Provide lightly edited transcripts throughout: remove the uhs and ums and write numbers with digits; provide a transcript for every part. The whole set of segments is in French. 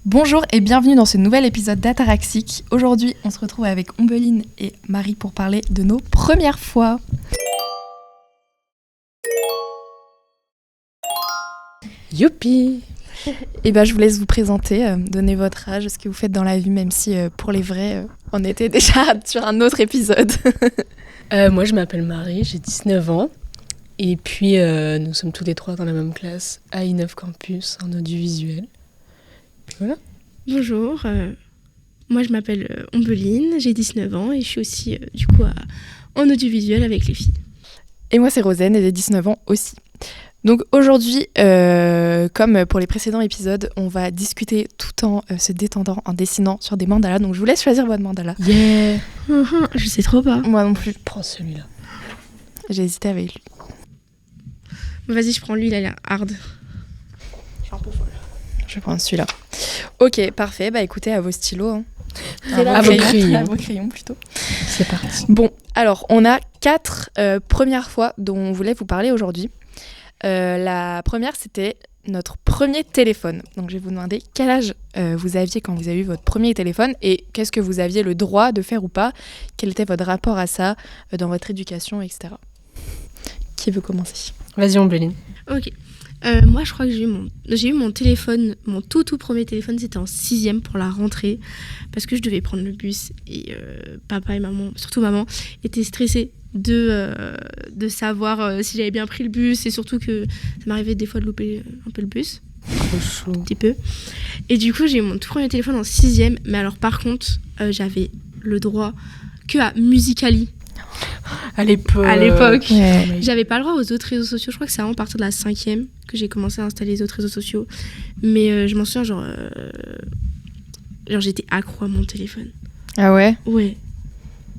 Bonjour et bienvenue dans ce nouvel épisode d'Ataraxique. Aujourd'hui, on se retrouve avec Ombeline et Marie pour parler de nos premières fois. Youpi! Et je vous laisse vous présenter, donner votre âge, ce que vous faites dans la vie, même si pour les vrais, on était déjà sur un autre épisode. Moi, je m'appelle Marie, j'ai 19 ans. Et puis, nous sommes tous les trois dans la même classe à I9 Campus, en audiovisuel. Puis voilà. Bonjour, moi je m'appelle Ombeline, j'ai 19 ans et je suis aussi en audiovisuel avec les filles. Et moi c'est Rosen et j'ai 19 ans aussi. Donc aujourd'hui, comme pour les précédents épisodes, on va discuter tout en se détendant, en dessinant sur des mandalas. Donc je vous laisse choisir votre mandala. Yeah! Je sais trop pas. Moi non plus. Prends celui-là. J'ai hésité avec lui. Vas-y, je prends lui, il a l'air hard. Je suis un peu folle. Je vais prendre celui-là. Ok, parfait. Écoutez, à vos stylos. Hein. À vos crayons. À vos crayons plutôt. C'est parti. Bon, alors, on a 4 premières fois dont on voulait vous parler aujourd'hui. La première, c'était notre premier téléphone. Donc, je vais vous demander quel âge vous aviez quand vous avez eu votre premier téléphone et qu'est-ce que vous aviez le droit de faire ou pas. Quel était votre rapport à ça dans votre éducation, etc. Qui veut commencer ? Vas-y, Ombeline. Ok. Moi, je crois que j'ai eu mon téléphone, mon tout premier téléphone, c'était en 6e pour la rentrée, parce que je devais prendre le bus et papa et maman, surtout maman, étaient stressés de savoir si j'avais bien pris le bus et surtout que ça m'arrivait des fois de louper un peu le bus. Trop chaud. Un petit peu. Et du coup, j'ai eu mon tout premier téléphone en 6e, mais alors par contre, j'avais le droit que à Musical.ly. À l'époque. Ouais. J'avais pas le droit aux autres réseaux sociaux. Je crois que c'est vraiment à partir de la 5e que j'ai commencé à installer les autres réseaux sociaux. Mais je m'en souviens, genre j'étais accro à mon téléphone. Ah ouais ? Ouais.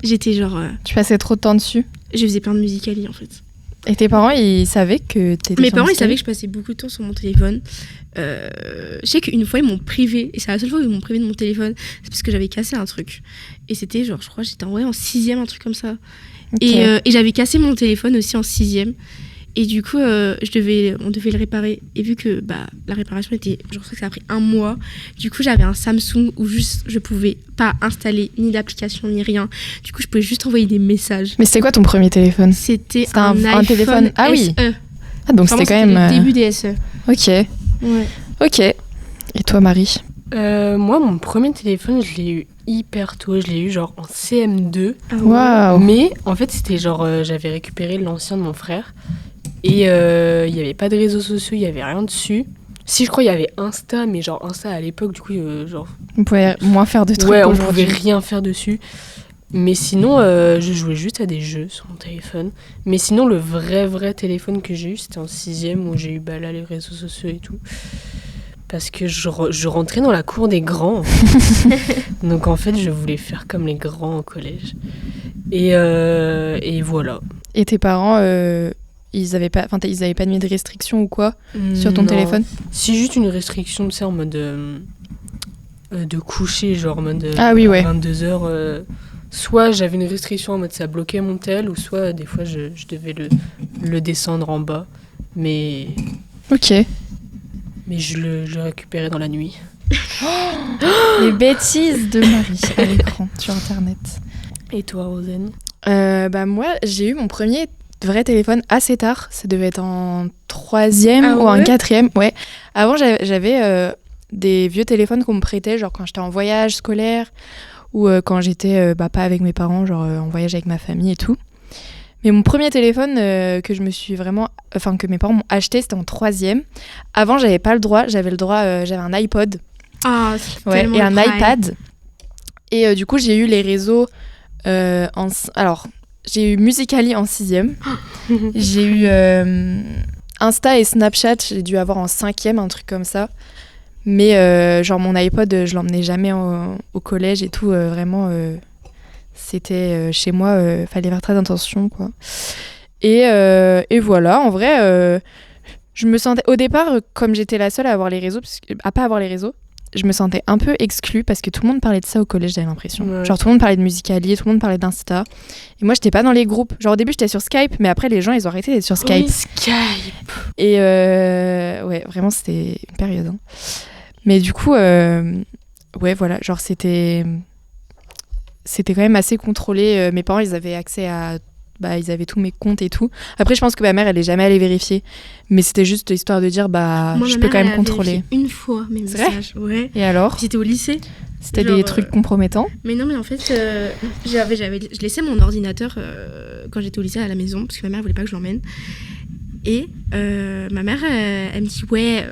J'étais genre... Tu passais trop de temps dessus ? Je faisais plein de Musical.ly en fait. Et tes parents, ils savaient que t'étais Mes sur parents, ils Musical.ly ? savaient que je passais beaucoup de temps sur mon téléphone. Je sais qu'une fois, ils m'ont privé. Et c'est la seule fois où ils m'ont privé de mon téléphone. C'est parce que j'avais cassé un truc. Et c'était genre, je crois, j'étais en 6e, un truc comme ça. Okay. Et j'avais cassé mon téléphone aussi en 6e. Et du coup, on devait le réparer. Et vu que la réparation était... Je crois que ça a pris 1 mois. Du coup, j'avais un Samsung où juste je pouvais pas installer ni d'application ni rien. Du coup, je pouvais juste envoyer des messages. Mais c'était quoi ton premier téléphone ? C'était un iPhone téléphone. Ah oui. SE. Ah donc Vraiment, c'était quand même... le début des SE. Ok. Ouais. Ok. Et toi, Marie ? Moi, mon premier téléphone, je l'ai eu hyper tôt. Je l'ai eu genre en CM2. Ah ouais. Waouh. Mais en fait, c'était genre... j'avais récupéré l'ancien de mon frère. Et il n'y avait pas de réseaux sociaux, il n'y avait rien dessus. Si, je crois, il y avait Insta, mais genre Insta à l'époque, du coup, genre... On pouvait moins faire de trucs Ouais, on aujourd'hui. pouvait rien faire dessus. Mais sinon, je jouais juste à des jeux sur mon téléphone. Mais sinon, le vrai téléphone que j'ai eu, c'était en 6e, où j'ai eu là, les réseaux sociaux et tout. Parce que je rentrais dans la cour des grands. Donc en fait, je voulais faire comme les grands au collège. Et voilà. Et tes parents, ils avaient pas mis de restrictions ou quoi sur ton Non. téléphone ? Si, juste une restriction, tu sais, en mode de coucher, genre en mode Ah oui, ouais. 22h. Soit j'avais une restriction en mode ça bloquait mon tel, ou soit des fois je devais le descendre en bas. Mais Ok. je le récupérais dans la nuit. Les bêtises de Marie à l'écran sur Internet. Et toi, Rosen ? Moi, j'ai eu mon premier vrai téléphone assez tard. Ça devait être en 3e ou en ouais 4e. Ouais. Avant, j'avais des vieux téléphones qu'on me prêtait, genre quand j'étais en voyage scolaire ou quand j'étais pas avec mes parents, genre en voyage avec ma famille et tout. Mais mon premier téléphone que mes parents m'ont acheté, c'était en 3e. Avant, j'avais pas le droit. J'avais un iPod. Ah, c'est Ouais, tellement et un le prime. iPad. Et du coup, j'ai eu les réseaux alors, j'ai eu Musical.ly en 6e. J'ai eu Insta et Snapchat, j'ai dû avoir en 5e, un truc comme ça. Mais genre mon iPod, je l'emmenais jamais au collège et tout. Vraiment, c'était chez moi, fallait faire très attention, quoi. Et voilà, en vrai, je me sentais... Au départ, comme j'étais la seule à avoir les réseaux, à pas avoir les réseaux, je me sentais un peu exclue parce que tout le monde parlait de ça au collège, j'avais l'impression. Ouais. Genre tout le monde parlait de Musical.ly, tout le monde parlait d'Insta. Et moi, j'étais pas dans les groupes. Genre au début, j'étais sur Skype, mais après, les gens, ils ont arrêté d'être sur Skype. Oui, Skype. Et ouais, vraiment, c'était une période. Hein. Mais du coup, ouais, voilà, genre c'était quand même assez contrôlé. Mes parents, ils avaient accès à... Bah, ils avaient tous mes comptes et tout. Après, je pense que ma mère, elle est jamais allée vérifier. Mais c'était juste histoire de dire, bah, Moi, je ma peux mère, quand elle même a contrôler. vérifié une fois mes C'est vrai messages. Ouais. Et alors, J'étais au lycée. c'était genre, des trucs compromettants? Mais non, mais en fait, je laissais mon ordinateur quand j'étais au lycée à la maison, parce que ma mère voulait pas que je l'emmène. Et ma mère, elle me dit, ouais,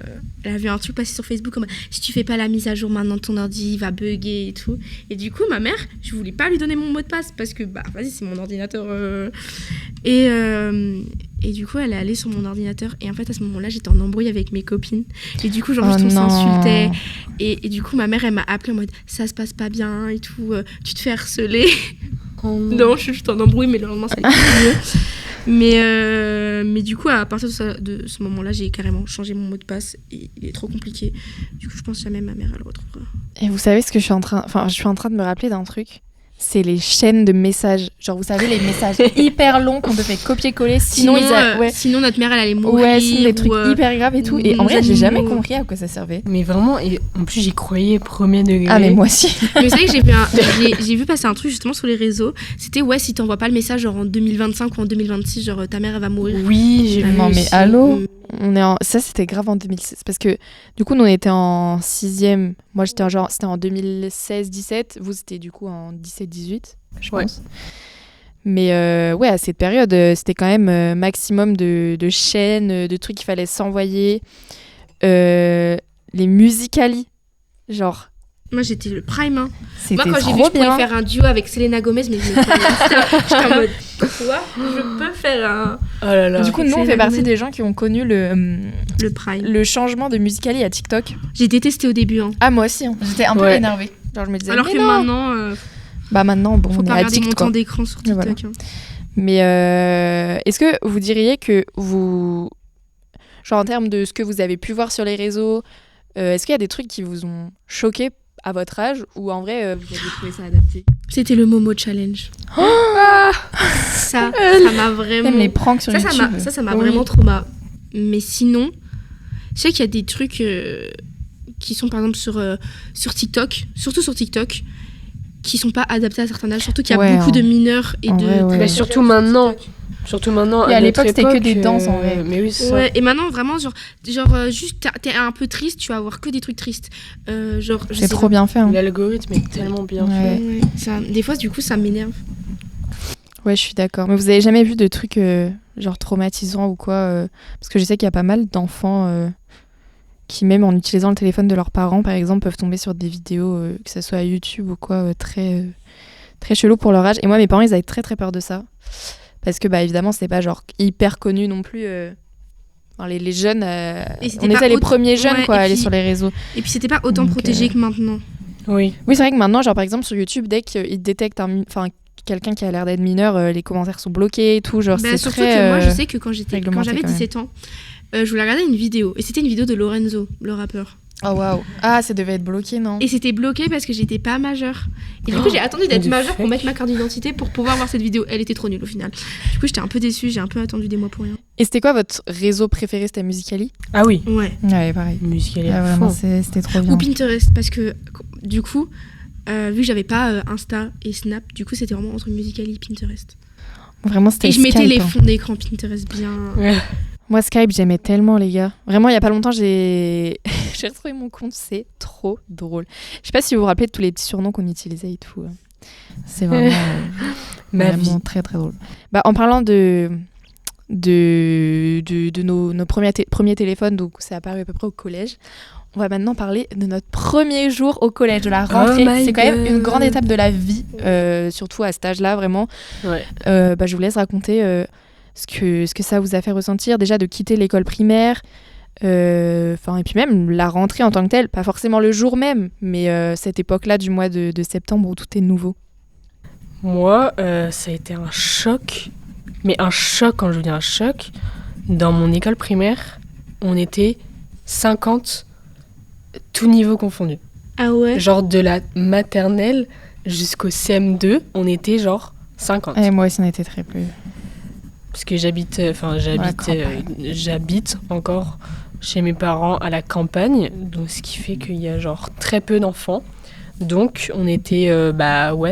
elle a vu un truc passer sur Facebook, comme si tu fais pas la mise à jour maintenant, ton ordi il va bugger et tout. Et du coup, ma mère, je voulais pas lui donner mon mot de passe, parce que, bah, vas-y, c'est mon ordinateur. Et du coup, elle est allée sur mon ordinateur. Et en fait, à ce moment-là, j'étais en embrouille avec mes copines. Et du coup, genre, juste, on s'insultait. Et du coup, ma mère, elle m'a appelée en mode, ça se passe pas bien et tout, tu te fais harceler. Non, je suis juste en embrouille, mais le lendemain, ça a été mieux. Mais du coup, à partir de ce moment-là, j'ai carrément changé mon mot de passe. Et il est trop compliqué. Du coup, je pense jamais ma mère, elle le retrouvera. Et vous savez ce que je suis en train de me rappeler d'un truc. C'est les chaînes de messages. Genre, vous savez, les messages hyper longs qu'on te fait copier-coller. Sinon, sinon, notre mère, elle allait mourir. Ouais, sinon des trucs hyper graves et tout. Et en vrai, j'ai jamais compris à quoi ça servait. Mais vraiment, et en plus, j'y croyais premier degré. Ah, mais moi aussi. Mais vous savez que j'ai vu passer un truc justement sur les réseaux. C'était, ouais, si t'envoies pas le message genre en 2025 ou en 2026, genre ta mère, elle va mourir. Oui, j'ai vu. Non, mais allô? Ça, c'était grave en 2016. Parce que du coup, nous, on était en 6e. Moi, c'était en 2016-17. Vous, c'était du coup en 17-18, je pense. Mais ouais, à cette période, c'était quand même maximum de chaînes, de trucs qu'il fallait s'envoyer. Les Musical.ly, genre... Moi, j'étais le prime. Hein. C'était moi, quand j'ai vu que je pouvais faire un duo avec Selena Gomez, mais j'étais en mode, quoi? Je peux faire un... Oh là là. Du coup, nous, on fait partie des gens qui ont connu le prime. Le changement de Musical.ly à TikTok. J'ai détesté au début. Hein. Ah, moi aussi. Hein. J'étais un peu énervée. Genre, je me disais, alors que non. maintenant... Bah maintenant, bon, faut on pas est regarder addict, mon quoi. temps d'écran sur TikTok. Voilà. Hein. Mais est-ce que vous diriez que vous... Genre en termes de ce que vous avez pu voir sur les réseaux, est-ce qu'il y a des trucs qui vous ont choqué à votre âge ou en vrai vous avez trouvé ça adapté? C'était le Momo Challenge. Ça m'a vraiment... Même les pranks sur YouTube. Ça m'a vraiment trauma. Mais sinon, je sais qu'il y a des trucs qui sont par exemple sur TikTok, surtout sur TikTok, qui sont pas adaptés à certains âges. Surtout qu'il y a beaucoup de mineurs et de... Mais surtout maintenant. Et à l'époque, c'était que des danses en vrai. Mais oui, c'est ça. Ouais, et maintenant, vraiment, genre juste, t'es un peu triste, tu vas avoir que des trucs tristes. C'est trop bien fait. Hein. L'algorithme est tellement bien fait. Ouais. Ça, des fois, du coup, ça m'énerve. Ouais, je suis d'accord. Mais vous avez jamais vu de trucs genre traumatisants ou quoi parce que je sais qu'il y a pas mal d'enfants qui, même en utilisant le téléphone de leurs parents, par exemple, peuvent tomber sur des vidéos, que ce soit à YouTube ou quoi, très, très chelou pour leur âge. Et moi, mes parents, ils avaient très très peur de ça. Parce que, bah, évidemment, c'est pas genre hyper connu non plus. Les jeunes, on était les premiers jeunes quoi, à aller sur les réseaux. Et puis, c'était pas autant protégé que maintenant. Oui, c'est vrai que maintenant, genre par exemple sur YouTube, dès qu'ils détectent quelqu'un qui a l'air d'être mineur, les commentaires sont bloqués et tout. Genre, c'est surtout très, que moi, je sais que quand j'avais 17 même. ans, je voulais regarder une vidéo. Et c'était une vidéo de Lorenzo, le rappeur. Oh waouh. Ah, ça devait être bloqué, non? Et c'était bloqué parce que j'étais pas majeure. Et du coup, j'ai attendu d'être majeure pour mettre ma carte d'identité pour pouvoir voir cette vidéo. Elle était trop nulle au final. Du coup, j'étais un peu déçue. J'ai un peu attendu des mois pour rien. Et c'était quoi votre réseau préféré? C'était Musical.ly? Ah oui. Ouais, pareil. Musical.ly. Vraiment, c'était trop bien. Ou Pinterest, parce que du coup, vu que j'avais pas Insta et Snap, du coup, c'était vraiment entre Musical.ly et Pinterest. Vraiment, c'était Skype. Et je mettais les hein. fonds d'écran Pinterest bien. Ouais. Moi, Skype, j'aimais tellement, les gars. Vraiment, il y a pas longtemps, j'ai retrouvé mon compte. C'est trop drôle. Je sais pas si vous vous rappelez de tous les petits surnoms qu'on utilisait et tout. C'est vraiment, vraiment très, très drôle. Bah, en parlant de nos premiers téléphones, donc c'est apparu à peu près au collège, on va maintenant parler de notre premier jour au collège, de la rentrée. C'est quand même une grande étape de la vie, surtout à cet âge-là, vraiment. Ouais. Je vous laisse raconter... ce que ça vous a fait ressentir déjà de quitter l'école primaire et puis même la rentrée en tant que telle, pas forcément le jour même, mais cette époque-là du mois de septembre où tout est nouveau. Moi, ça a été un choc, mais un choc, quand je veux dire un choc, dans mon école primaire, on était 50, tout niveau confondu. Ah ouais? Genre de la maternelle jusqu'au CM2, on était genre 50. Et moi aussi, on était très peu. Parce que j'habite encore chez mes parents à la campagne, donc ce qui fait qu'il y a genre très peu d'enfants. Donc on était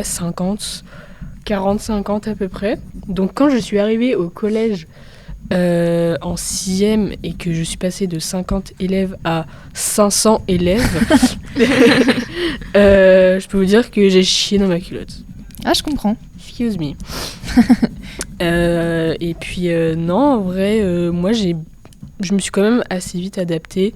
50, 40, 50 à peu près. Donc quand je suis arrivée au collège en 6e et que je suis passée de 50 élèves à 500 élèves, je peux vous dire que j'ai chié dans ma culotte. Ah, je comprends. Excuse me. Et puis non, en vrai, moi je me suis quand même assez vite adaptée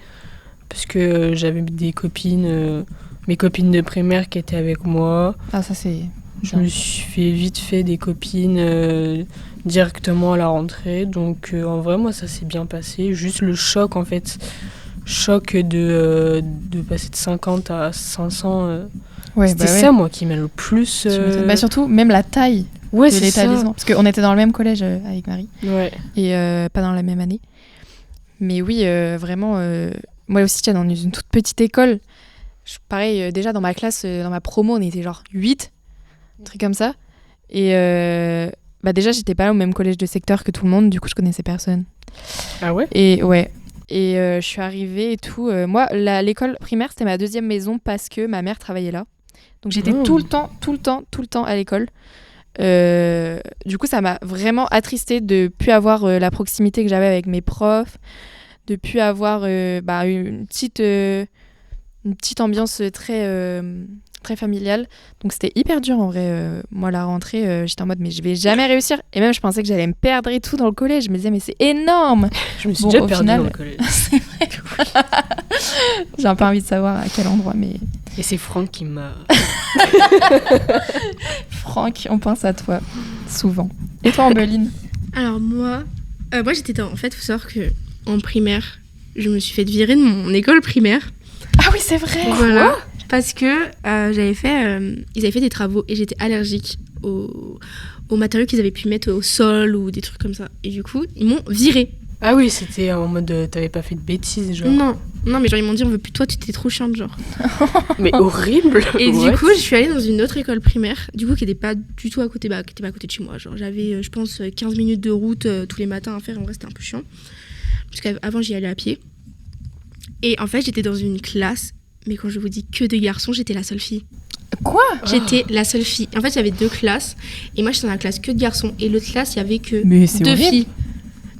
parce que j'avais des copines, mes copines de primaire qui étaient avec moi. Ah, ça c'est... Je me suis vite fait des copines directement à la rentrée. Donc en vrai, moi ça s'est bien passé. Juste le choc en fait. Choc de passer de 50 à 500. C'était ça moi qui m'a le plus... surtout même la taille de l'établissement. Parce qu'on était dans le même collège avec Marie. Ouais. Et pas dans la même année. Mais oui, vraiment, moi aussi j'étais dans une toute petite école. Pareil, déjà dans ma classe, dans ma promo, on était genre 8. Un truc comme ça. Et déjà, j'étais pas au même collège de secteur que tout le monde, du coup, je connaissais personne. Ah ouais ? Et ouais. Et je suis arrivée et tout. Moi, l'école primaire, c'était ma deuxième maison parce que ma mère travaillait là. Donc j'étais tout le temps à l'école. Du coup, ça m'a vraiment attristée de plus avoir la proximité que j'avais avec mes profs, de plus avoir une petite ambiance très familiale. Donc c'était hyper dur en vrai. Moi, la rentrée, j'étais en mode mais je vais jamais réussir. Et même je pensais que j'allais me perdre et tout dans le collège. Je me disais mais c'est énorme. Je me suis déjà perdue dans le collège. C'est vrai. J'ai un peu envie de savoir à quel endroit, mais... Et c'est Franck qui m'a... Franck, on pense à toi, souvent. Et toi, Ambeline ? Alors moi j'étais en fait, faut savoir que en primaire, je me suis fait virer de mon école primaire. Ah oui, c'est vrai. Voilà. Parce que ils avaient fait des travaux et j'étais allergique aux matériaux qu'ils avaient pu mettre au sol ou des trucs comme ça. Et du coup, ils m'ont virée. Ah oui, c'était en mode t'avais pas fait de bêtises, genre. Non, mais genre ils m'ont dit on veut plus de toi, tu étais trop chiante, genre. Mais horrible. Et du coup, je suis allée dans une autre école primaire, du coup qui était pas du tout à côté, qui était pas à côté de chez moi. Genre j'avais, je pense, 15 minutes de route tous les matins à faire. En vrai, c'était un peu chiant. Parce qu'avant, j'y allais à pied. Et en fait, j'étais dans une classe, mais quand je vous dis que des garçons, j'étais la seule fille. Quoi ? J'étais la seule fille. En fait, il y avait 2 classes. Et moi, j'étais dans la classe que de garçons. Et l'autre classe, il y avait que 2 filles.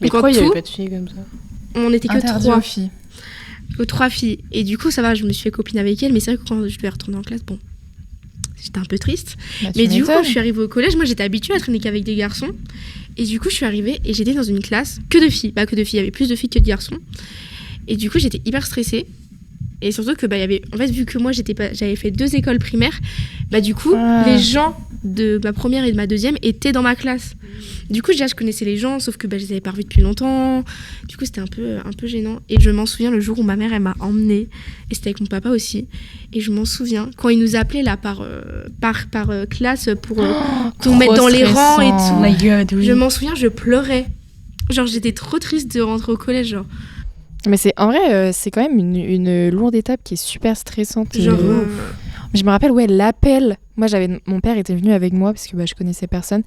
Mais pourquoi il n'y avait pas de filles comme ça ? On était que interdit 3 filles. Que 3 filles. Et du coup, ça va, je me suis fait copine avec elle. Mais c'est vrai que quand je devais retourner en classe, bon, j'étais un peu triste. Mais du coup, quand je suis arrivée au collège, moi, j'étais habituée à traîner qu'avec des garçons. Et du coup, je suis arrivée et j'étais dans une classe que de filles. Pas que de filles, il y avait plus de filles que de garçons. Et du coup, j'étais hyper stressée. Et surtout que, il y avait... En fait, vu que moi, j'avais fait 2 écoles primaires, du coup, les gens de ma première et de ma deuxième étaient dans ma classe. Du coup, déjà, je connaissais les gens, sauf que je les avais pas revus depuis longtemps. Du coup, c'était un peu gênant. Et je m'en souviens le jour où ma mère, elle m'a emmenée. Et c'était avec mon papa aussi. Et je m'en souviens, quand ils nous appelaient là par classe pour qu'on mette dans les rangs et tout. Oh my God, oui. Je m'en souviens, je pleurais. Genre, j'étais trop triste de rentrer au collège, genre. Mais c'est en vrai, c'est quand même une lourde étape qui est super stressante. Genre, je me rappelle, l'appel. Moi, mon père était venu avec moi parce que je connaissais personne.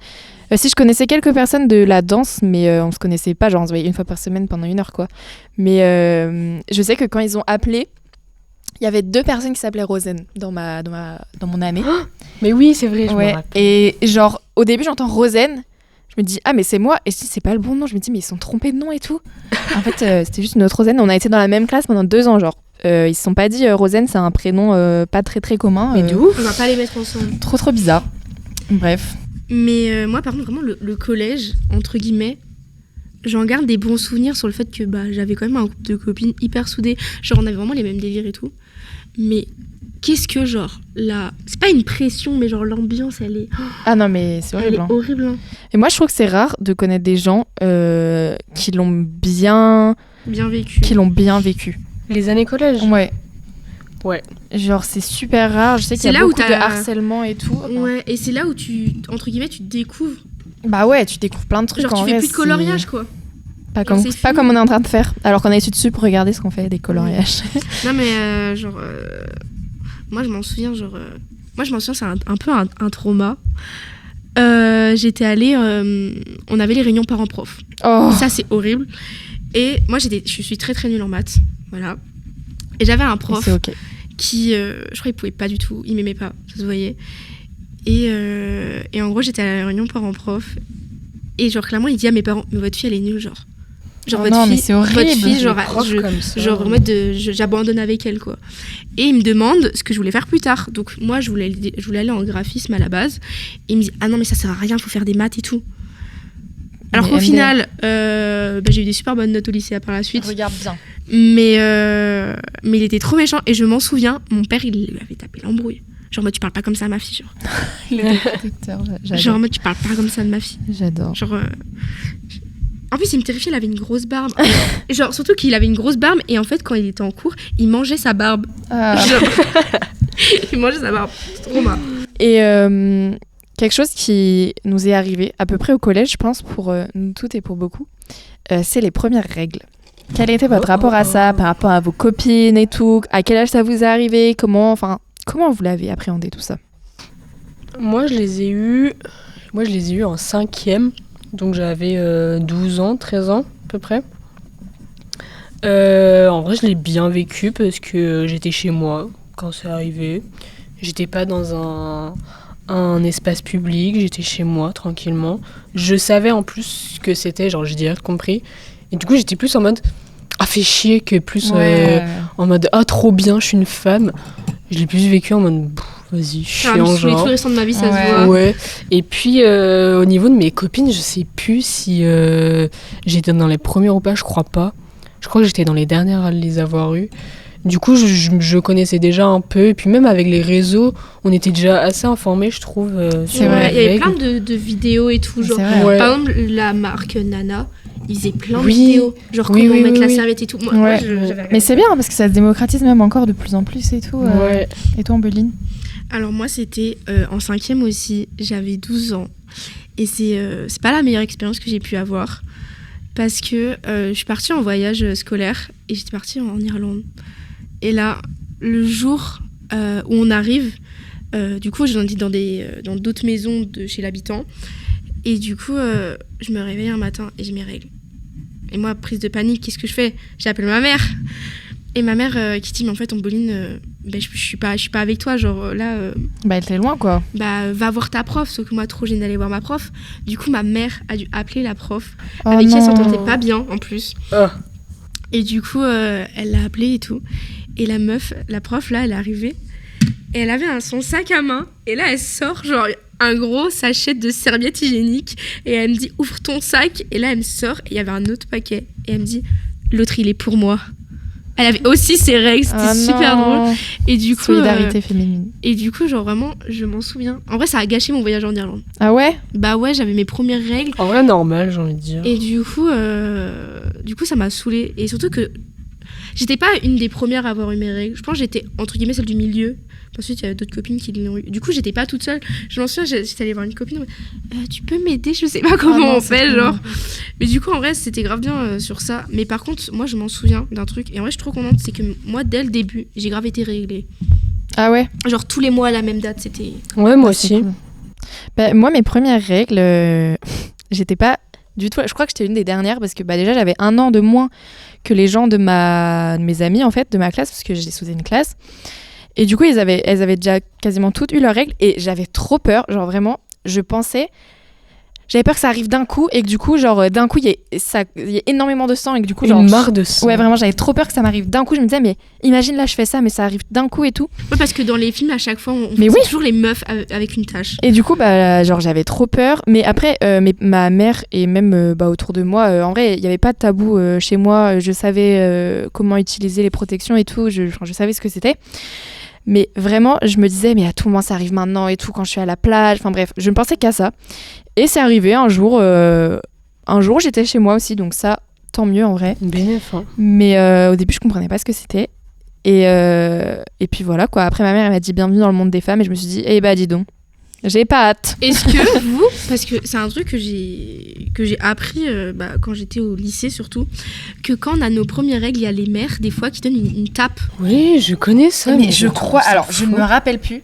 Si je connaissais quelques personnes de la danse, mais on se connaissait pas. Genre, on se voyait une fois par semaine pendant 1 heure, quoi. Mais je sais que quand ils ont appelé, il y avait 2 personnes qui s'appelaient Rosen dans mon année. Oh, mais oui, c'est vrai, je me rappelle. Et genre, au début, j'entends Rosen. Je me dis, ah, mais c'est moi. Et je dis, c'est pas le bon nom. Je me dis, mais ils sont trompés de nom et tout. En fait, c'était juste une autre Rosen. On a été dans la même classe pendant 2 ans, genre. Ils se sont pas dit, Rosen, c'est un prénom pas très très commun. Mais d'où ? On va pas les mettre ensemble. Trop bizarre. Bref. Mais moi, par contre, vraiment, le collège, entre guillemets, j'en garde des bons souvenirs sur le fait que j'avais quand même un groupe de copines hyper soudées. Genre, on avait vraiment les mêmes délires et tout. Mais qu'est-ce que, genre, là... C'est pas une pression, mais genre, l'ambiance, elle est... Ah non, mais c'est horrible. Elle est horrible, hein. Et moi, je trouve que c'est rare de connaître des gens qui l'ont bien vécu. Les années collège ? Ouais. Genre, c'est super rare. Je sais qu'il y a beaucoup de harcèlement et tout. Ouais, et c'est là où entre guillemets, tu découvres. Bah ouais, tu découvres plein de trucs. Genre, tu fais plus de coloriage, quoi. Pas comme on est en train de faire. Alors qu'on est dessus pour regarder ce qu'on fait, des coloriages. Non, mais moi, je m'en souviens, c'est un peu un trauma. J'étais allée... on avait les réunions parents-prof. Oh. Ça, c'est horrible. Et moi, je suis très très nulle en maths. Voilà. Et j'avais un prof C'est ok. qui, je crois, il pouvait pas du tout. Il m'aimait pas, ça se voyait. Et en gros, j'étais à la réunion parents-prof. Et genre, clairement, il dit à mes parents, mais votre fille, elle est nulle, genre. Genre, Oh non, mais c'est horrible. Votre fille, genre, Comme ça. genre en mode, j'abandonne avec elle, quoi. Et il me demande ce que je voulais faire plus tard. Donc, moi, je voulais aller en graphisme à la base. Et il me dit, ah non, mais ça sert à rien, il faut faire des maths et tout. Alors Mais qu'au MDR. final, j'ai eu des super bonnes notes au lycée par la suite. Regarde bien. Mais il était trop méchant. Et je m'en souviens, mon père, il lui avait tapé l'embrouille. Genre, moi, tu parles pas comme ça à ma fille. Genre, Il était protecteur. genre moi, tu parles pas comme ça de ma fille. J'adore. Genre. En plus, il me terrifiait, il avait une grosse barbe. Et genre, surtout qu'il avait une grosse barbe. Et en fait, quand il était en cours, il mangeait sa barbe. Ah. Genre, il mangeait sa barbe. C'est trop marrant. Et quelque chose qui nous est arrivé à peu près au collège, je pense, pour nous toutes et pour beaucoup, c'est les premières règles. Quel était votre rapport à ça, par rapport à vos copines et tout? À quel âge ça vous est arrivé? Comment vous l'avez appréhendé tout ça? Moi, je les ai eus en 5e. Donc, j'avais 12 ans, 13 ans, à peu près. En vrai, je l'ai bien vécu parce que j'étais chez moi quand c'est arrivé. J'étais pas dans un espace public, j'étais chez moi, tranquillement. Je savais en plus ce que c'était, genre, j'ai direct compris. Et du coup, j'étais plus en mode « Ah, fait chier » que plus en mode « Ah, trop bien, je suis une femme ». Je l'ai plus vécu en mode « Vas-y, Ça me chiant, saoulait tout genre le restant de ma vie, ça Ouais. se voit. » Ouais. Et puis, au niveau de mes copines, je sais plus si j'étais dans les premières ou pas, je crois pas. Je crois que j'étais dans les dernières à les avoir eues. Du coup, je connaissais déjà un peu. Et puis même avec les réseaux, on était déjà assez informés, je trouve. C'est Ouais, vrai. il y avait plein de vidéos et tout. Genre, C'est vrai. Ouais. par exemple, la marque Nana, ils faisaient plein de Oui. vidéos. Genre, Oui, comment oui, mettre oui, la oui. serviette et tout. Moi, Ouais. j'avais Mais regardé c'est ça. bien parce que ça se démocratise même encore de plus en plus et tout. Ouais. Et toi, Ambeline? Alors moi, c'était en 5e aussi, j'avais 12 ans. Et c'est pas la meilleure expérience que j'ai pu avoir. Parce que je suis partie en voyage scolaire et j'étais partie en Irlande. Et là, le jour où on arrive, du coup, j'en dis dans d'autres maisons de chez l'habitant. Et du coup, je me réveille un matin et j'ai mes règles. Et moi, prise de panique, qu'est-ce que je fais? J'appelle ma mère. Et ma mère qui dit, mais en fait, Ambeline, je suis pas avec toi, genre là, Bah, elle était loin, quoi. va voir ta prof. Sauf que moi, trop gênée d'aller voir ma prof. Du coup, ma mère a dû appeler la prof, Oh avec qui elle non. s'entendait pas bien en plus. Ah. Et du coup, elle l'a appelée et tout. Et la prof, là, elle est arrivée. Et elle avait son sac à main. Et là, elle sort, genre, un gros sachet de serviettes hygiéniques. Et elle me dit, ouvre ton sac. Et là, elle me sort. Et il y avait un autre paquet. Et elle me dit, l'autre, il est pour moi. Elle avait aussi ses règles. C'était Ah super non. drôle. Et du coup, Solidarité féminine. et du coup, genre, vraiment, je m'en souviens. En vrai, ça a gâché mon voyage en Irlande. Ah ouais? Bah ouais, j'avais mes premières règles. En vrai, normal, j'ai envie de dire. Et du coup, ça m'a saoulée. Et surtout que j'étais pas une des premières à avoir eu mes règles. Je pense que j'étais, entre guillemets, celle du milieu. Ensuite, il y a d'autres copines qui l'ont eu. Du coup, j'étais pas toute seule. Je m'en souviens, j'étais allée voir une copine. Tu peux m'aider? Je sais pas comment non, on c'est fait, trop genre. bien. Mais du coup, en vrai, c'était grave bien sur ça. Mais par contre, moi, je m'en souviens d'un truc. Et en vrai, je suis trop contente. C'est que moi, dès le début, j'ai grave été réglée. Ah ouais? Genre, tous les mois à la même date, c'était... Ouais, moi Ah, c'est aussi. cool. Bah, moi, mes premières règles, j'étais pas du tout. Je crois que j'étais une des dernières parce que déjà, j'avais 1 an de moins que les gens de mes amis, en fait, de ma classe, parce que j'ai soudé une classe. Et du coup, elles avaient déjà quasiment toutes eu leurs règles et j'avais trop peur. Genre, vraiment, j'avais peur que ça arrive d'un coup et que du coup, genre, d'un coup, il y ait énormément de sang et que du coup, genre. Une mare de sang. Ouais, vraiment, j'avais trop peur que ça m'arrive d'un coup. Je me disais, mais imagine là, je fais ça, mais ça arrive d'un coup et tout. Ouais, parce que dans les films, à chaque fois, on Mais fait oui. toujours les meufs avec une tache. Et du coup, genre, j'avais trop peur. Mais après, ma mère et même autour de moi, en vrai, il n'y avait pas de tabou chez moi. Je savais comment utiliser les protections et tout. Je savais ce que c'était. Mais vraiment, je me disais, mais à tout moment, ça arrive maintenant et tout, quand je suis à la plage. Enfin bref, je ne pensais qu'à ça. Et c'est arrivé un jour, j'étais chez moi aussi, donc ça, tant mieux en vrai. Bénéf, hein. Mais au début, je comprenais pas ce que c'était. Et puis voilà, quoi. Après, ma mère, elle m'a dit bienvenue dans le monde des femmes. Et je me suis dit, eh bah, dis donc, j'ai pas hâte. Est-ce que vous, parce que c'est un truc que j'ai appris quand j'étais au lycée surtout, que quand on a nos premières règles, il y a les mères des fois qui donnent une tape. Oui, je connais ça. Mais je trouve crois, ça alors je faux. ne me rappelle plus.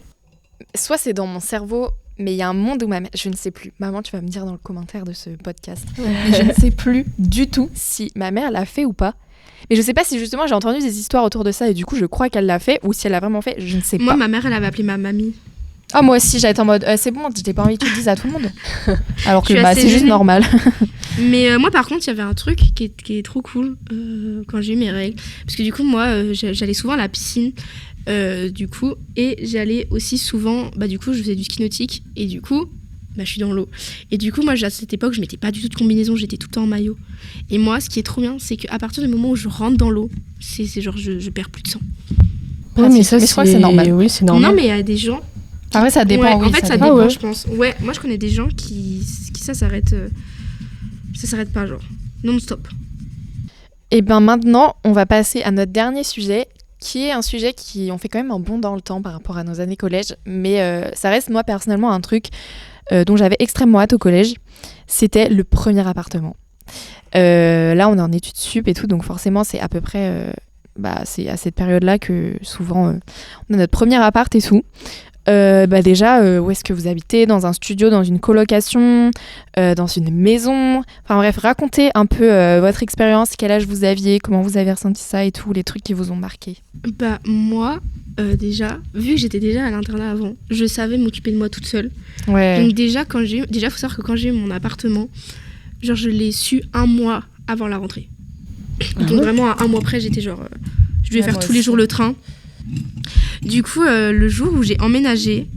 Soit c'est dans mon cerveau mais il y a un monde où ma mère, je ne sais plus, maman tu vas me dire dans le commentaire de ce podcast, mais je ne sais plus du tout si ma mère l'a fait ou pas. Mais je sais pas si justement j'ai entendu des histoires autour de ça et du coup je crois qu'elle l'a fait ou si elle l'a vraiment fait, je ne sais Moi, pas. ma mère, elle avait appelé ma mamie. Ah moi aussi j'étais en mode c'est bon, j'ai pas envie que tu le dises à tout le monde. Alors que Je suis assez c'est juste gênée. normal. Mais moi, par contre, il y avait un truc qui est trop cool quand j'ai eu mes règles. Parce que du coup, moi, j'allais souvent à la piscine. Du coup, et j'allais aussi souvent, du coup je faisais du ski nautique et du coup je suis dans l'eau et du coup moi à cette époque je mettais pas du tout de combinaison, j'étais tout le temps en maillot et moi ce qui est trop bien c'est qu'à partir du moment où je rentre dans l'eau c'est genre je perds plus de sang. Ouais, mais ça, je crois que c'est normal. Oui, c'est normal. Non mais il y a des gens Après ça dépend. ouais, Oui, en fait ça dépend. dépend ouais. je pense. Ouais, moi je connais des gens qui ça s'arrête pas genre non stop. Et bien maintenant on va passer à notre dernier sujet qui est un sujet qui on fait quand même un bond dans le temps par rapport à nos années collège, mais ça reste moi personnellement un truc dont j'avais extrêmement hâte au collège, c'était le premier appartement. Là on est en études sup et tout, donc forcément c'est à peu près c'est à cette période-là que souvent on a notre premier appart et tout. Déjà, où est-ce que vous habitez? Dans un studio, dans une colocation, dans une maison? Enfin bref, racontez un peu votre expérience, quel âge vous aviez, comment vous avez ressenti ça et tout, les trucs qui vous ont marqué. Moi déjà vu que j'étais déjà à l'internat avant je savais m'occuper de moi toute seule. Ouais. Donc déjà faut savoir que quand j'ai eu mon appartement genre je l'ai su 1 mois avant la rentrée. Donc vraiment à 1 mois près j'étais genre je devais faire moi tous les aussi. jours le train. Du coup le jour où j'ai emménagé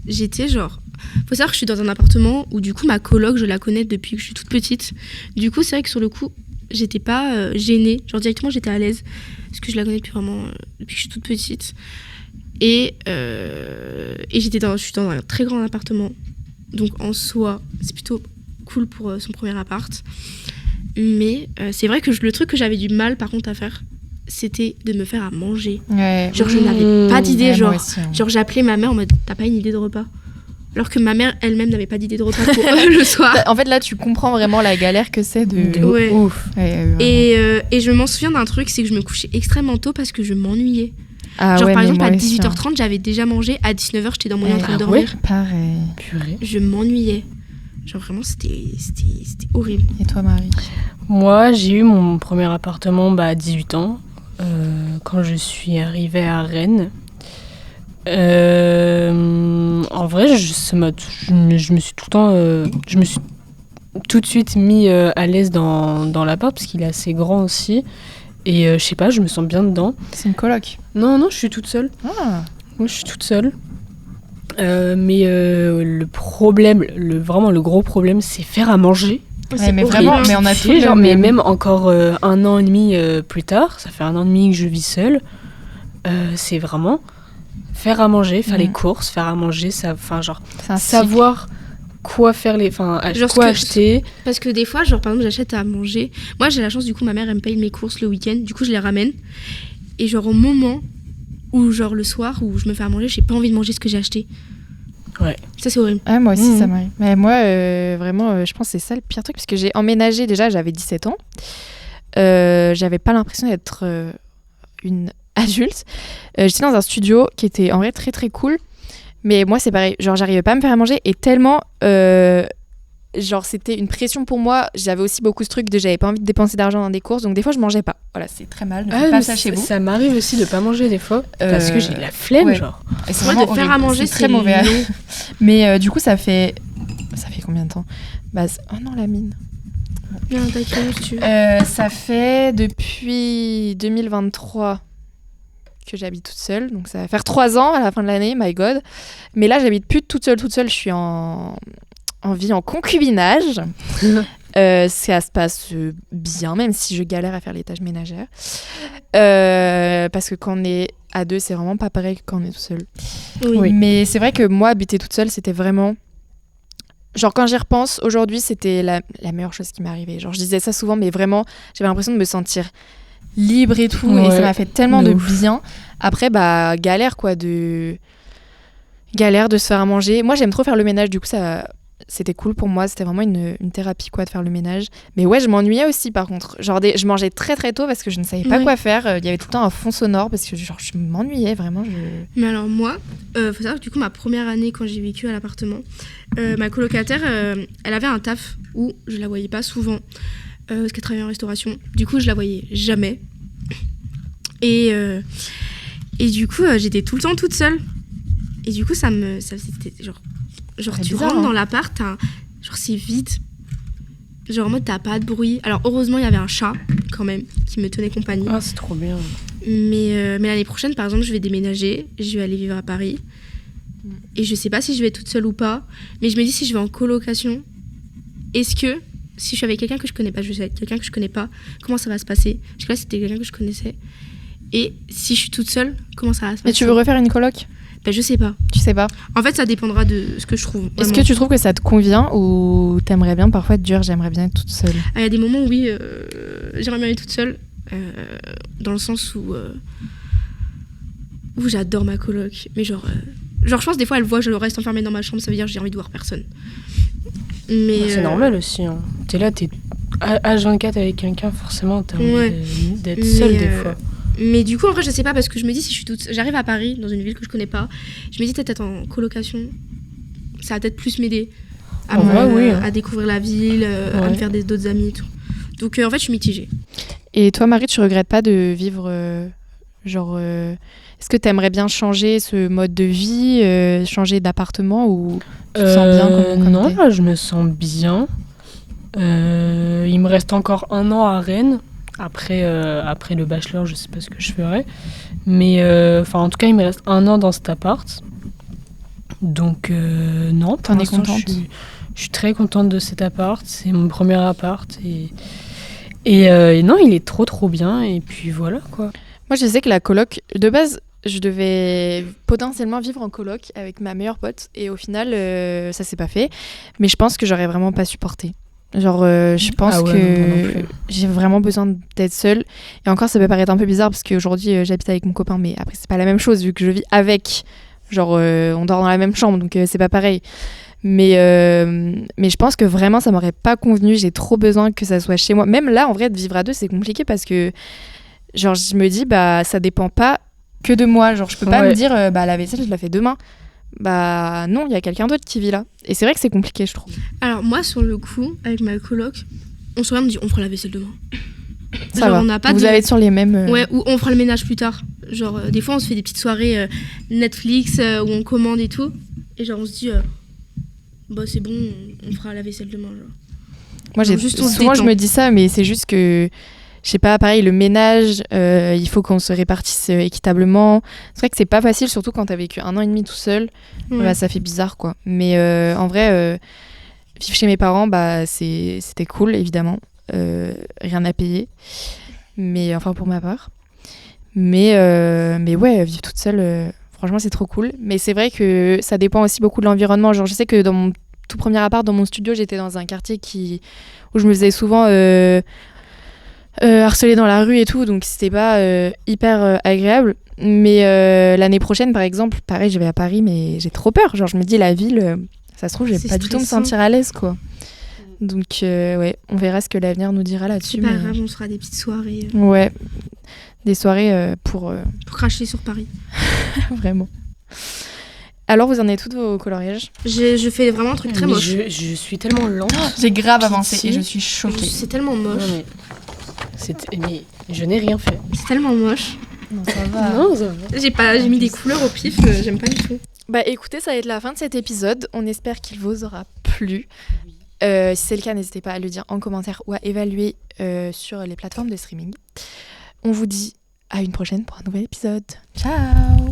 j'étais genre faut savoir que je suis dans un appartement où du coup ma coloc je la connais depuis que je suis toute petite. Du coup c'est vrai que sur le coup j'étais pas gênée, genre directement j'étais à l'aise parce que je la connais depuis que je suis toute petite. Et je suis dans un très grand appartement. Donc en soi, c'est plutôt cool pour son premier appart. Mais c'est vrai que le truc que j'avais du mal par contre à faire, c'était de me faire à manger. Ouais. Genre je n'avais pas d'idée, Ouais, moi genre aussi, hein. j'appelais ma mère en mode t'as pas une idée de repas? Alors que ma mère elle-même n'avait pas d'idée de repas pour le soir. En fait là tu comprends vraiment la galère que c'est de... Ouais. Ouf. Et je m'en souviens d'un truc, c'est que je me couchais extrêmement tôt parce que je m'ennuyais. Ah Genre ouais, par mais exemple moi à aussi, hein. 18h30 j'avais déjà mangé, à 19h j'étais dans mon lit en train de Ah dormir. Pareil. Purée. Je m'ennuyais. Genre vraiment c'était horrible. Et toi Marie? Moi, j'ai eu mon premier appartement à 18 ans, quand je suis arrivée à Rennes. En vrai, je me suis tout le temps, je me suis tout de suite mis à l'aise dans l'appart parce qu'il est assez grand aussi. Et je sais pas, je me sens bien dedans. C'est une coloc. Non, je suis toute seule. Ah. Moi, je suis toute seule. Mais le problème, vraiment le gros problème, c'est faire à manger. Ouais, mais horrible. vraiment, mais on a tout Tu sais, le mais même. même encore 1 an et demi plus tard, ça fait 1 an et demi que je vis seule, c'est vraiment faire à manger, faire les courses, faire à manger, C'est un savoir quoi faire Genre quoi ce que- acheter. Parce que des fois, genre par exemple, j'achète à manger. Moi, j'ai la chance, du coup, ma mère, elle me paye mes courses le week-end. Du coup, je les ramène. Et genre au moment où, genre le soir, où je me fais à manger, j'ai pas envie de manger ce que j'ai acheté. Ouais. Ça, c'est horrible. Ouais, moi aussi, Mhm. ça m'arrive. Mais moi, vraiment, je pense que c'est ça le pire truc, parce que j'ai emménagé déjà, j'avais 17 ans. J'avais pas l'impression d'être une adulte. J'étais dans un studio qui était en vrai très très cool, mais moi, c'est pareil. Genre, j'arrivais pas à me faire à manger, et tellement, genre, c'était une pression pour moi. J'avais aussi beaucoup ce truc de j'avais pas envie de dépenser d'argent dans des courses, donc des fois, je mangeais pas. Voilà, c'est très mal. Ne faites pas mais ça chez vous. ça m'arrive aussi de pas manger des fois parce que j'ai de la flemme, ouais. genre. Et c'est Moi, vraiment de faire horrible. à manger, c'est très mauvais. long. Mais du coup, ça fait combien de temps? Oh non, la mine. Bien, t'as quel âge, tu veux Ça fait depuis 2023 que j'habite toute seule. Donc ça va faire 3 ans à la fin de l'année, my god. Mais là, j'habite plus toute seule. Je suis en vie en concubinage. Ça se passe bien, même si je galère à faire les tâches ménagères. Parce que quand on est à 2, c'est vraiment pas pareil que quand on est tout seul. Oui. Mais c'est vrai que moi, habiter toute seule, c'était vraiment... Genre, quand j'y repense, aujourd'hui, c'était la meilleure chose qui m'est arrivée. Genre, je disais ça souvent, mais vraiment, j'avais l'impression de me sentir libre et tout. Et ça m'a fait tellement de bien. Après, galère, quoi, galère de se faire à manger. Moi, j'aime trop faire le ménage. Du coup, ça C'était cool pour moi, c'était vraiment une thérapie quoi de faire le ménage. Mais ouais, je m'ennuyais aussi par contre. Genre je mangeais très très tôt parce que je ne savais pas quoi faire. Il y avait tout le temps un fond sonore parce que genre je m'ennuyais vraiment. Mais alors moi, faut savoir que du coup ma première année quand j'ai vécu à l'appartement, ma colocataire, elle avait un taf où je la voyais pas souvent parce qu'elle travaillait en restauration. Du coup je la voyais jamais. Et du coup j'étais tout le temps toute seule. Et du coup c'était genre tu bizarre, rentres dans hein. l'appart, genre c'est vide. Genre en mode t'as pas de bruit. Alors heureusement il y avait un chat quand même qui me tenait compagnie. Ah, c'est trop bien. Mais l'année prochaine par exemple je vais déménager, je vais aller vivre à Paris. Et je sais pas si je vais être toute seule ou pas. Mais je me dis si je vais en colocation, est-ce que si je suis avec quelqu'un que je connais pas, je vais avec quelqu'un que je connais pas, comment ça va se passer? Je sais pas si c'était quelqu'un que je connaissais. Et si je suis toute seule, comment ça va se passer? Mais tu veux refaire une coloc? Ben je sais pas. Tu sais pas. En fait, ça dépendra de ce que je trouve. Est-ce que tu trouves que ça te convient ou t'aimerais bien parfois être dure, j'aimerais bien être toute seule? Il y a des moments où oui, j'aimerais bien être toute seule, dans le sens où j'adore ma coloc. Mais genre, je pense des fois elle voit je reste enfermée dans ma chambre, ça veut dire que j'ai envie de voir personne. Mais C'est normal aussi. Hein. T'es là, t'es H24 avec quelqu'un, forcément t'as envie d'être seule des fois. Mais du coup, en vrai, je sais pas parce que je me dis si j'arrive à Paris, dans une ville que je connais pas, je me dis peut-être être en colocation, ça va peut-être plus m'aider à découvrir la ville, à me faire d'autres amis et tout. Donc en fait, je suis mitigée. Et toi, Marie, tu regrettes pas de vivre est-ce que t'aimerais bien changer ce mode de vie, changer d'appartement ou tu te sens bien comme non, là, je me sens bien. Il me reste encore 1 an à Rennes. Après le bachelor, je sais pas ce que je ferai. Mais en tout cas, il me reste 1 an dans cet appart. Donc, non, t'en es contente? Je suis très contente de cet appart. C'est mon premier appart. Et non, il est trop, trop bien. Et puis voilà, quoi. Moi, je sais que la coloc, de base, je devais potentiellement vivre en coloc avec ma meilleure pote. Et au final, ça s'est pas fait. Mais je pense que j'aurais vraiment pas supporté. Genre, je pense que j'ai vraiment besoin d'être seule. Et encore, ça peut paraître un peu bizarre parce qu'aujourd'hui, j'habite avec mon copain. Mais après, c'est pas la même chose vu que je vis avec. Genre, on dort dans la même chambre, donc c'est pas pareil. Mais je pense que vraiment, ça m'aurait pas convenu. J'ai trop besoin que ça soit chez moi. Même là, en vrai, de vivre à 2, c'est compliqué parce que, genre, je me dis, bah, ça dépend pas que de moi. Genre, je peux pas me dire, la vaisselle, je la fais demain. Bah non, il y a quelqu'un d'autre qui vit là. Et c'est vrai que c'est compliqué, je trouve. Alors moi, sur le coup, avec ma coloc, on se regarde, on dit on fera la vaisselle demain. Ça va. On n'a pas vous allez être sur les mêmes... Ouais, ou on fera le ménage plus tard. Genre, des fois, on se fait des petites soirées Netflix où on commande et tout. Et genre, on se dit, bah c'est bon, on fera la vaisselle demain. Genre. Moi, souvent, je me dis ça, mais c'est juste que... Je sais pas, pareil, le ménage, il faut qu'on se répartisse équitablement. C'est vrai que c'est pas facile, surtout quand t'as vécu 1 an et demi tout seul. Ouais. Bah, ça fait bizarre, quoi. Mais en vrai, vivre chez mes parents, bah, c'était cool, évidemment. Rien à payer. Mais, enfin, pour ma part. Mais ouais, vivre toute seule, franchement, c'est trop cool. Mais c'est vrai que ça dépend aussi beaucoup de l'environnement. Genre, je sais que dans mon tout premier appart, dans mon studio, j'étais dans un quartier où je me faisais souvent... harcelée dans la rue et tout, donc c'était pas hyper agréable. Mais l'année prochaine, par exemple, pareil, je vais à Paris, mais j'ai trop peur. Genre, je me dis, la ville, ça se trouve, je vais pas du tout me sentir à l'aise, quoi. Donc, ouais, on verra ce que l'avenir nous dira là-dessus. C'est pas grave, on se fera des petites soirées. Ouais, des soirées pour cracher sur Paris. Vraiment. Alors, vous en êtes toutes vos coloriages? Je fais vraiment un truc très moche. Je suis tellement lente. J'ai grave avancé et je suis choquée. C'est tellement moche. Mais je n'ai rien fait. C'est tellement moche. Non, ça va. Non, ça va. J'ai mis des couleurs au pif, j'aime pas du tout. Bah écoutez, ça va être la fin de cet épisode. On espère qu'il vous aura plu. Si c'est le cas, n'hésitez pas à le dire en commentaire ou à évaluer sur les plateformes de streaming. On vous dit à une prochaine pour un nouvel épisode. Ciao!